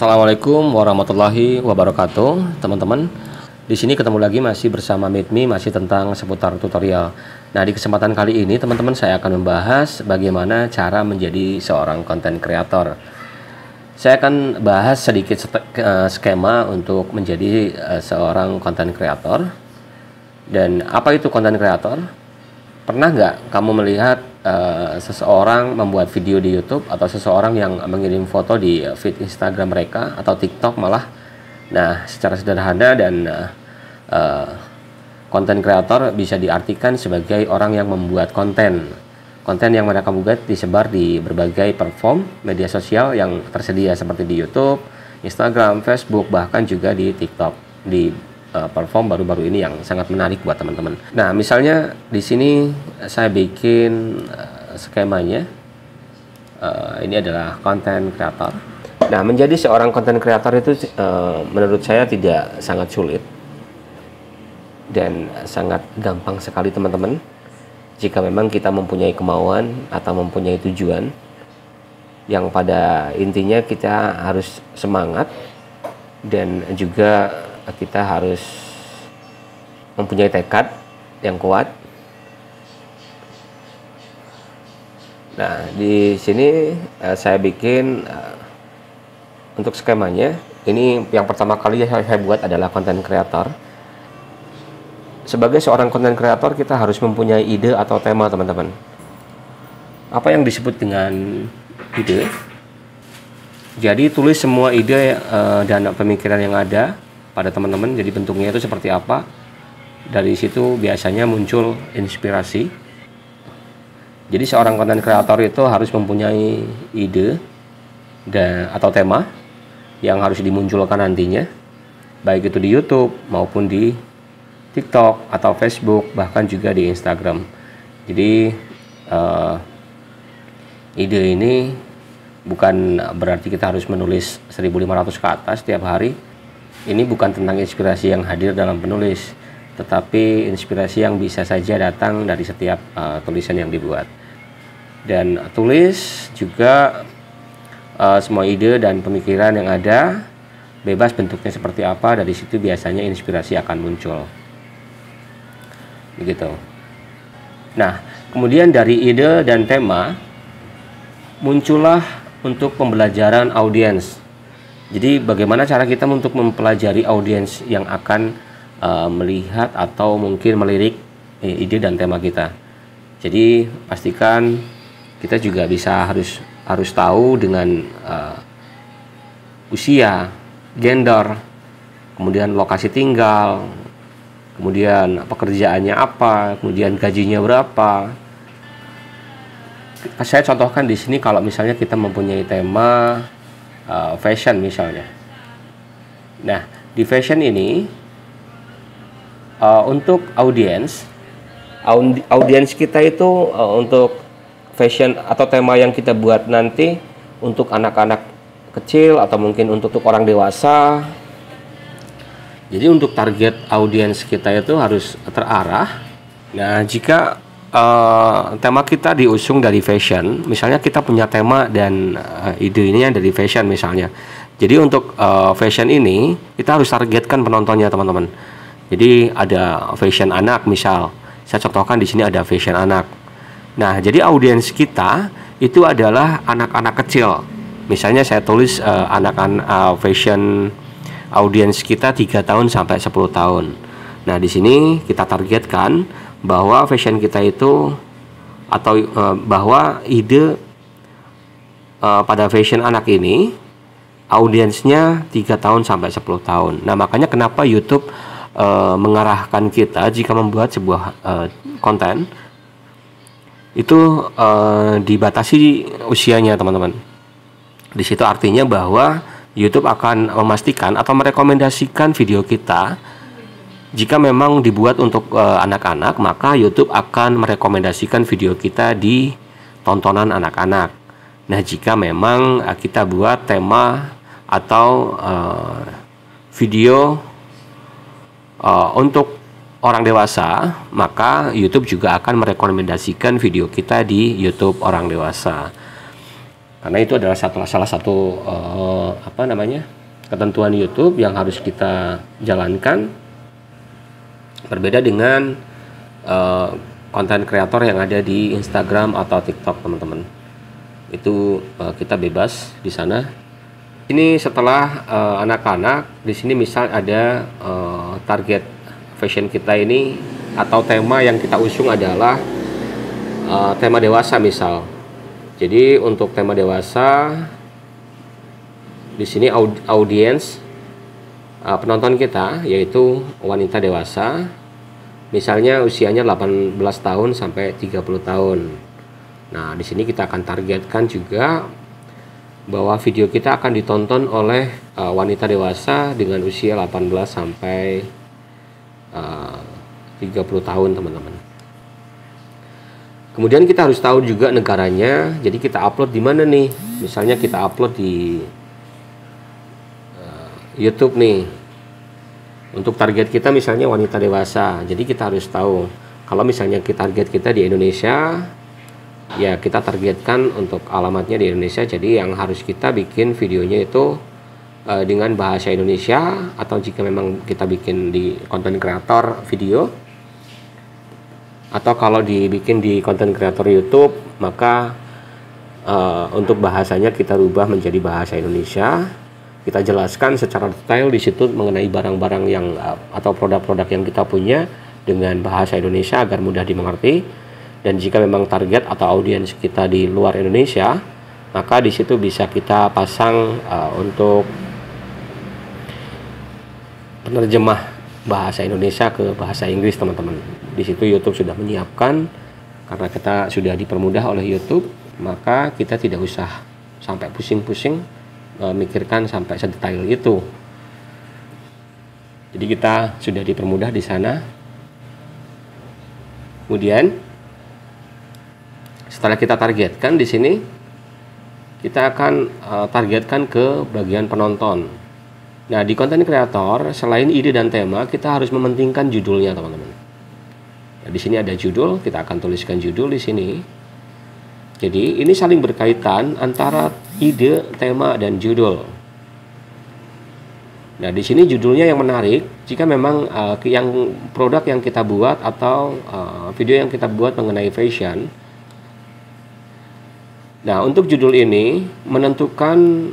Assalamualaikum warahmatullahi wabarakatuh, teman-teman. Di sini ketemu lagi masih bersama Midmi, masih tentang seputar tutorial. Nah, di kesempatan kali ini teman-teman saya akan membahas bagaimana cara menjadi seorang konten kreator. Saya akan bahas sedikit skema untuk menjadi seorang konten kreator. Dan apa itu konten kreator? Pernah nggak kamu melihat seseorang membuat video di YouTube atau seseorang yang mengirim foto di feed Instagram mereka atau TikTok malah? Nah, secara sederhana dan konten kreator bisa diartikan sebagai orang yang membuat konten yang mereka buat disebar di berbagai platform media sosial yang tersedia seperti di YouTube, Instagram, Facebook, bahkan juga di TikTok, di platform baru-baru ini yang sangat menarik buat teman-teman. Nah, misalnya di sini saya bikin skemanya. Ini adalah konten kreator. Nah, menjadi seorang konten kreator itu menurut saya tidak sangat sulit dan sangat gampang sekali, teman-teman. Jika memang kita mempunyai kemauan atau mempunyai tujuan, yang pada intinya kita harus semangat dan juga kita harus mempunyai tekad yang kuat. Nah, di sini saya bikin untuk skemanya. Ini yang pertama kali saya buat adalah konten kreator. Sebagai seorang konten kreator kita harus mempunyai ide atau tema, teman-teman. Apa yang disebut dengan ide? Jadi tulis semua ide dan pemikiran yang ada pada teman-teman, jadi bentuknya itu seperti apa. Dari situ biasanya muncul inspirasi. Jadi seorang konten kreator itu harus mempunyai ide atau tema yang harus dimunculkan nantinya, baik itu di YouTube maupun di TikTok atau Facebook, bahkan juga di Instagram. Jadi ide ini bukan berarti kita harus menulis 1500 ke atas setiap hari. Ini bukan tentang inspirasi yang hadir dalam penulis, tetapi inspirasi yang bisa saja datang dari setiap tulisan yang dibuat. Dan tulis juga semua ide dan pemikiran yang ada, bebas bentuknya seperti apa, dari situ biasanya inspirasi akan muncul. Begitu. Nah, kemudian dari ide dan tema muncullah untuk pembelajaran audiens. Jadi bagaimana cara kita untuk mempelajari audiens yang akan melihat atau mungkin melirik ide dan tema kita. Jadi pastikan kita juga harus tahu dengan usia, gender, kemudian lokasi tinggal, kemudian pekerjaannya apa, kemudian gajinya berapa. Saya contohkan di sini kalau misalnya kita mempunyai tema fashion misalnya. Nah, di fashion ini untuk audiens kita itu untuk fashion atau tema yang kita buat nanti untuk anak-anak kecil atau mungkin untuk orang dewasa. Jadi untuk target audiens kita itu harus terarah. Nah, jika tema kita diusung dari fashion, misalnya kita punya tema dan ide ini dari fashion misalnya. Jadi untuk fashion ini kita harus targetkan penontonnya, teman-teman. Jadi ada fashion anak misal. Saya contohkan di sini ada fashion anak. Nah, jadi audiens kita itu adalah anak-anak kecil. Misalnya saya tulis anak-anak fashion audiens kita 3 tahun sampai 10 tahun. Nah, di sini kita targetkan bahwa fashion kita itu atau bahwa ide pada fashion anak ini audiensnya 3 tahun sampai 10 tahun. Nah, makanya kenapa YouTube mengarahkan kita jika membuat sebuah konten itu dibatasi usianya, teman-teman. Di situ artinya bahwa YouTube akan memastikan atau merekomendasikan video kita. Jika memang dibuat untuk anak-anak, maka YouTube akan merekomendasikan video kita di tontonan anak-anak. Nah, jika memang kita buat tema atau video untuk orang dewasa, maka YouTube juga akan merekomendasikan video kita di YouTube orang dewasa. Karena itu adalah salah satu ketentuan YouTube yang harus kita jalankan, berbeda dengan konten kreator yang ada di Instagram atau TikTok, teman-teman. Itu kita bebas di sana. Ini setelah anak-anak, di sini misal ada target fashion kita ini atau tema yang kita usung adalah tema dewasa misal. Jadi untuk tema dewasa, di sini audiens penonton kita yaitu wanita dewasa, misalnya usianya 18 tahun sampai 30 tahun. Nah, di sini kita akan targetkan juga bahwa video kita akan ditonton oleh wanita dewasa dengan usia 18 sampai 30 tahun, teman-teman. Kemudian kita harus tahu juga negaranya. Jadi kita upload di mana nih? Misalnya kita upload di YouTube nih. Untuk target kita misalnya wanita dewasa. Jadi kita harus tahu kalau misalnya target kita di Indonesia, ya kita targetkan untuk alamatnya di Indonesia. Jadi yang harus kita bikin videonya itu dengan bahasa Indonesia, atau jika memang kita bikin di konten kreator video, atau kalau dibikin di konten kreator YouTube, maka untuk bahasanya kita rubah menjadi bahasa Indonesia. Kita jelaskan secara detail di situ mengenai barang-barang yang atau produk-produk yang kita punya dengan bahasa Indonesia agar mudah dimengerti. Dan jika memang target atau audiens kita di luar Indonesia, maka di situ bisa kita pasang untuk penerjemah bahasa Indonesia ke bahasa Inggris, teman-teman. Di situ YouTube sudah menyiapkan, karena kita sudah dipermudah oleh YouTube, maka kita tidak usah sampai pusing-pusing memikirkan sampai sedetail itu. Jadi kita sudah dipermudah di sana. Kemudian setelah kita targetkan di sini, kita akan targetkan ke bagian penonton. Nah, di konten kreator selain ide dan tema, kita harus mementingkan judulnya, teman-teman. Nah, di sini ada judul, kita akan tuliskan judul di sini. Jadi ini saling berkaitan antara ide, tema, dan judul. Nah, di sini judulnya yang menarik. Jika memang yang produk yang kita buat atau video yang kita buat mengenai fashion. Nah, untuk judul ini menentukan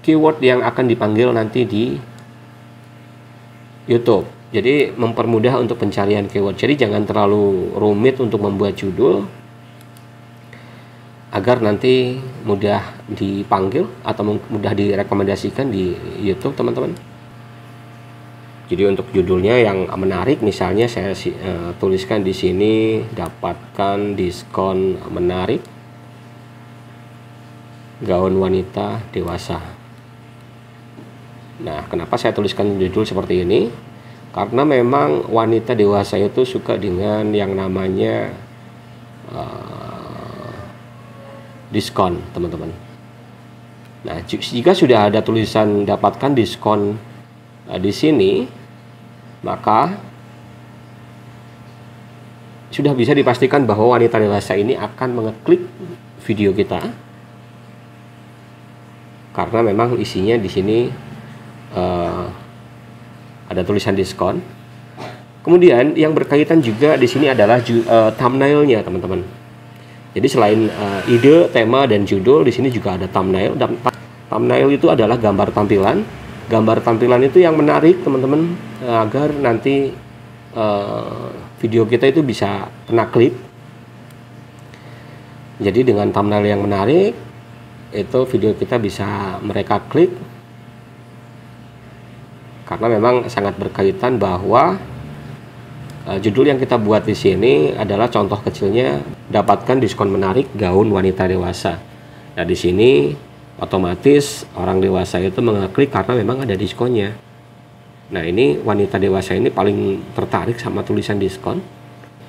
keyword yang akan dipanggil nanti di YouTube. Jadi mempermudah untuk pencarian keyword. Jadi jangan terlalu rumit untuk membuat judul, agar nanti mudah dipanggil atau mudah direkomendasikan di YouTube, teman-teman. Jadi untuk judulnya yang menarik, misalnya saya tuliskan di sini, dapatkan diskon menarik gaun wanita dewasa. Nah, kenapa saya tuliskan judul seperti ini? Karena memang wanita dewasa itu suka dengan yang namanya diskon, teman-teman. Nah, jika sudah ada tulisan dapatkan diskon di sini, maka sudah bisa dipastikan bahwa wanita dewasa ini akan mengeklik video kita, karena memang isinya di sini ada tulisan diskon. Kemudian yang berkaitan juga di sini adalah thumbnailnya, teman-teman. Jadi selain ide, tema, dan judul, di sini juga ada thumbnail. Dan thumbnail itu adalah gambar tampilan. Gambar tampilan itu yang menarik, teman-teman, agar nanti video kita itu bisa kena klik. Jadi dengan thumbnail yang menarik, itu video kita bisa mereka klik. Karena memang sangat berkaitan bahwa judul yang kita buat di sini adalah contoh kecilnya, dapatkan diskon menarik gaun wanita dewasa. Nah, di sini otomatis orang dewasa itu mengeklik karena memang ada diskonnya. Nah, ini wanita dewasa ini paling tertarik sama tulisan diskon.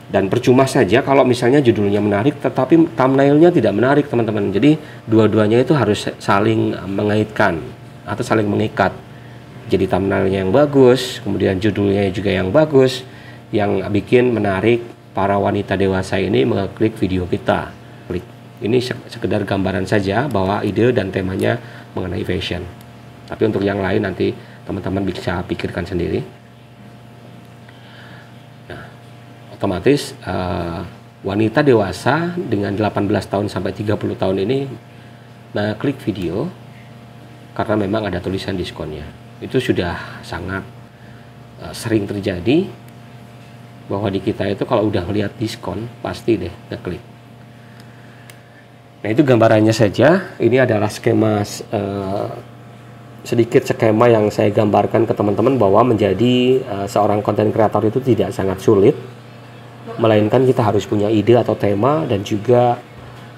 Dan percuma saja kalau misalnya judulnya menarik tetapi thumbnailnya tidak menarik, teman-teman. Jadi dua-duanya itu harus saling mengaitkan atau saling mengikat. Jadi thumbnailnya yang bagus, kemudian judulnya juga yang bagus, yang bikin menarik para wanita dewasa ini mengeklik video kita. Ini sekedar gambaran saja bahwa ide dan temanya mengenai fashion. Tapi untuk yang lain nanti teman-teman bisa pikirkan sendiri. Nah, otomatis wanita dewasa dengan 18 tahun sampai 30 tahun ini klik video karena memang ada tulisan diskonnya. Itu sudah sangat sering terjadi bahwa di kita itu kalau udah melihat diskon pasti deh ngeklik. Nah, itu gambarannya saja. Ini adalah skema sedikit skema yang saya gambarkan ke teman-teman bahwa menjadi seorang konten kreator itu tidak sangat sulit, melainkan kita harus punya ide atau tema dan juga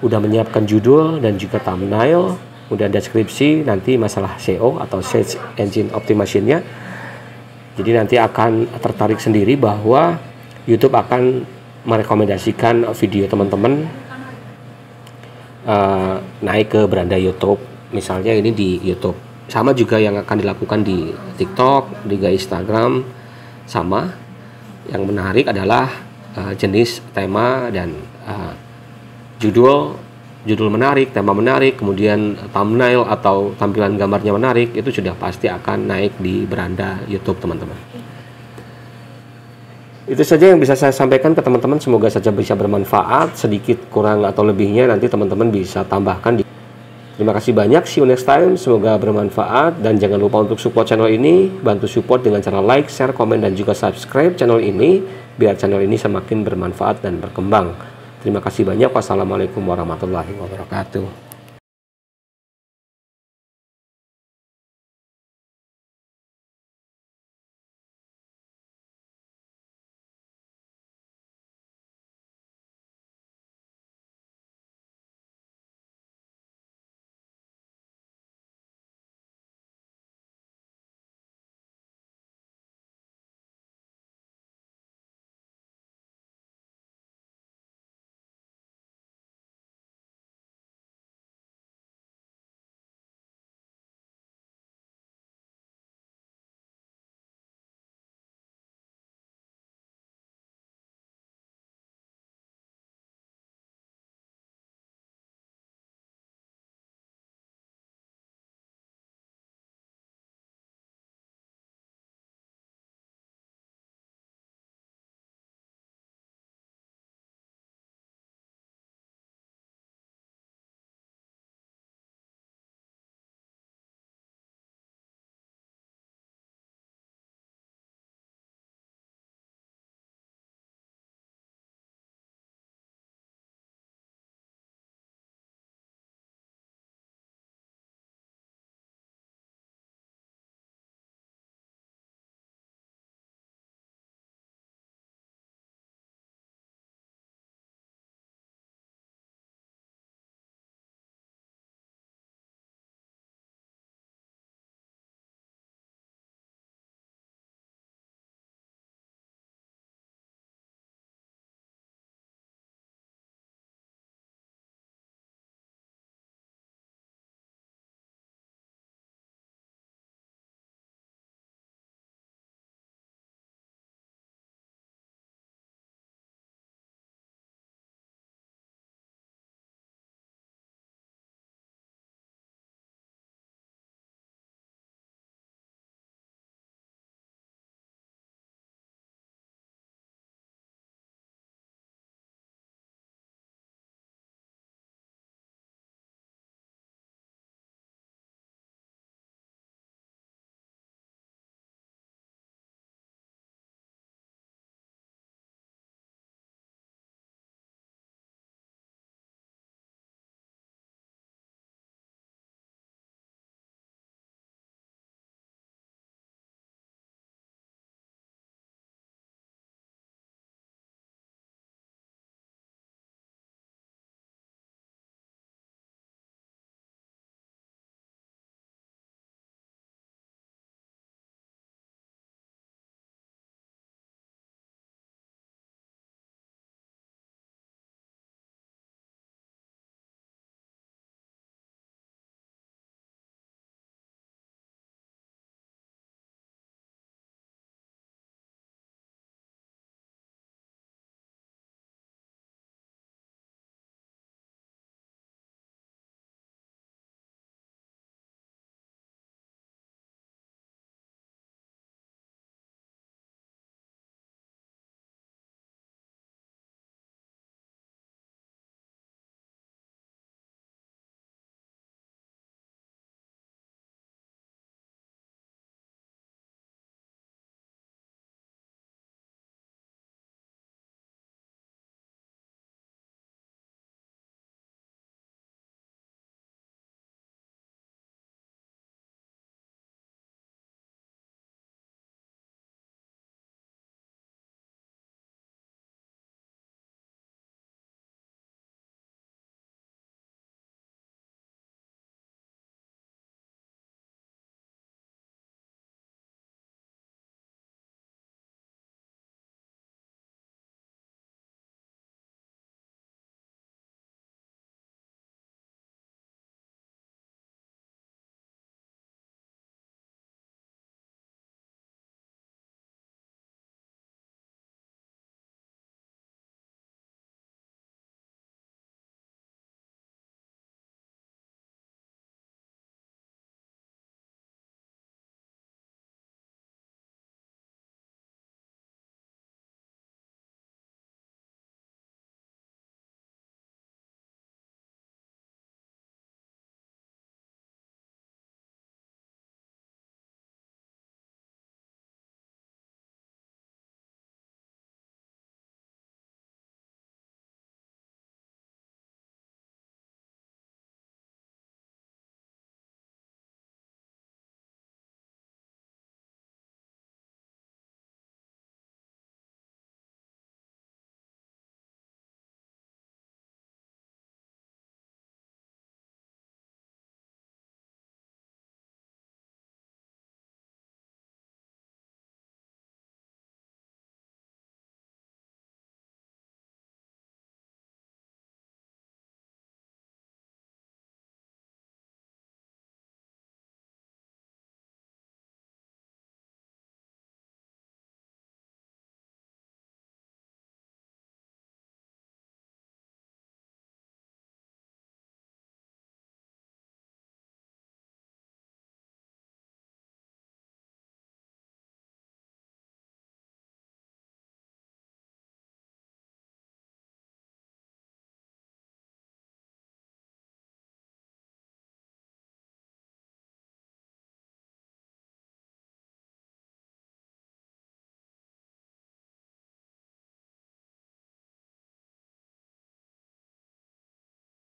udah menyiapkan judul dan juga thumbnail, udah deskripsi, nanti masalah SEO atau Search Engine Optimization-nya. Jadi nanti akan tertarik sendiri bahwa YouTube akan merekomendasikan video teman-teman naik ke beranda YouTube, misalnya ini di YouTube. Sama juga yang akan dilakukan di TikTok, di Instagram, sama. Yang menarik adalah jenis tema dan judul menarik, tema menarik, kemudian thumbnail atau tampilan gambarnya menarik, itu sudah pasti akan naik di beranda YouTube teman-teman. Itu saja yang bisa saya sampaikan ke teman-teman, semoga saja bisa bermanfaat. Sedikit kurang atau lebihnya nanti teman-teman bisa tambahkan. Terima kasih banyak, see you next time, semoga bermanfaat. Dan jangan lupa untuk support channel ini, bantu support dengan cara like, share, komen, dan juga subscribe channel ini biar channel ini semakin bermanfaat dan berkembang. Terima kasih banyak. Wassalamualaikum warahmatullahi wabarakatuh.